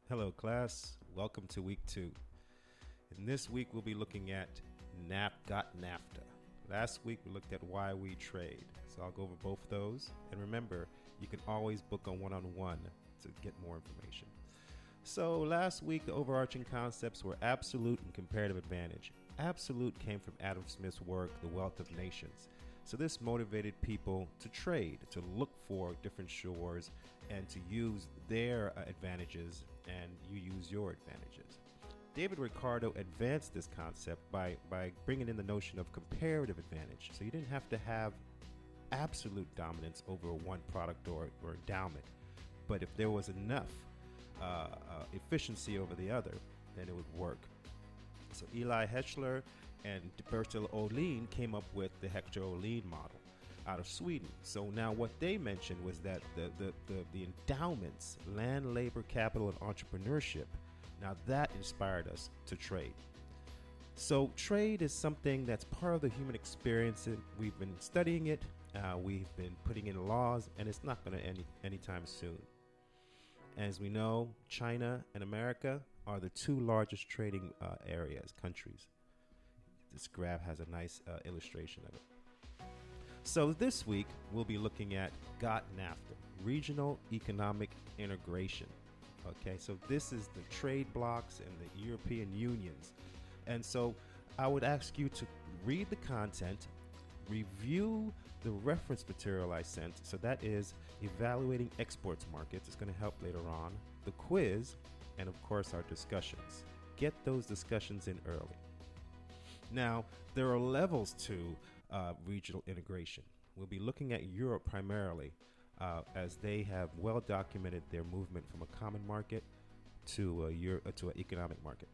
Hello, class. Welcome to week 2. In this week, we'll be looking at got NAFTA. Last week, we looked at why we trade. So I'll go over both of those. And remember, you can always book a one-on-one to get more information. So last week, the overarching concepts were absolute and comparative advantage. Absolute came from Adam Smith's work, The Wealth of Nations. So this motivated people to trade, to look for different shores, and to use their advantages, and you use your advantages. David Ricardo advanced this concept by bringing in the notion of comparative advantage. So you didn't have to have absolute dominance over one product or endowment, but if there was enough efficiency over the other, then it would work. So Eli Heschler and Bertil Ohlin came up with the Hechter-Ohlin model out of Sweden. So now what they mentioned was that the endowments, land, labor, capital, and entrepreneurship, now that inspired us to trade. So trade is something that's part of the human experience. We've been studying it, we've been putting in laws, and it's not going to end anytime soon. As we know, China and America are the two largest trading countries. This graph has a nice illustration of it. So this week, we'll be looking at GOT NAFTA, Regional Economic Integration. Okay, so this is the trade blocs and the European unions. And so I would ask you to read the content, review the reference material I sent. So that is evaluating exports markets. It's going to help later on. The quiz, and of course our discussions. Get those discussions in early. Now, there are levels to regional integration. We'll be looking at Europe primarily as they have well documented their movement from a common market to an economic market.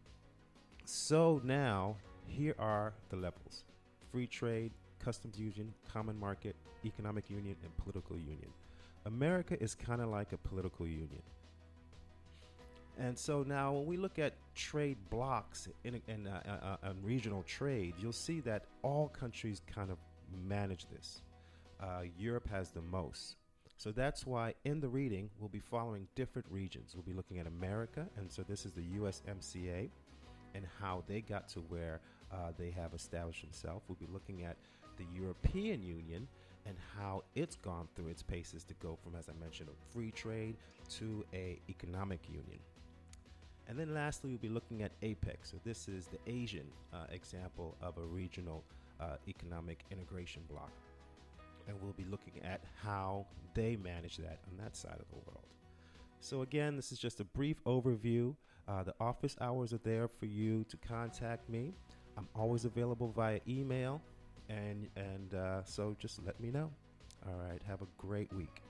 So now, here are the levels: free trade, customs union, common market, economic union, and political union. America is kind of like a political union. And so now when we look at trade blocks and regional trade, you'll see that all countries kind of manage this. Europe has the most. So that's why in the reading, we'll be following different regions. We'll be looking at America, and so this is the USMCA and how they got to where they have established themselves. We'll be looking at the European Union and how it's gone through its paces to go from, as I mentioned, a free trade to a economic union. And then lastly, we'll be looking at APEC. So this is the Asian example of a regional economic integration bloc. And we'll be looking at how they manage that on that side of the world. So again, this is just a brief overview. The office hours are there for you to contact me. I'm always available via email. And so just let me know. All right, have a great week.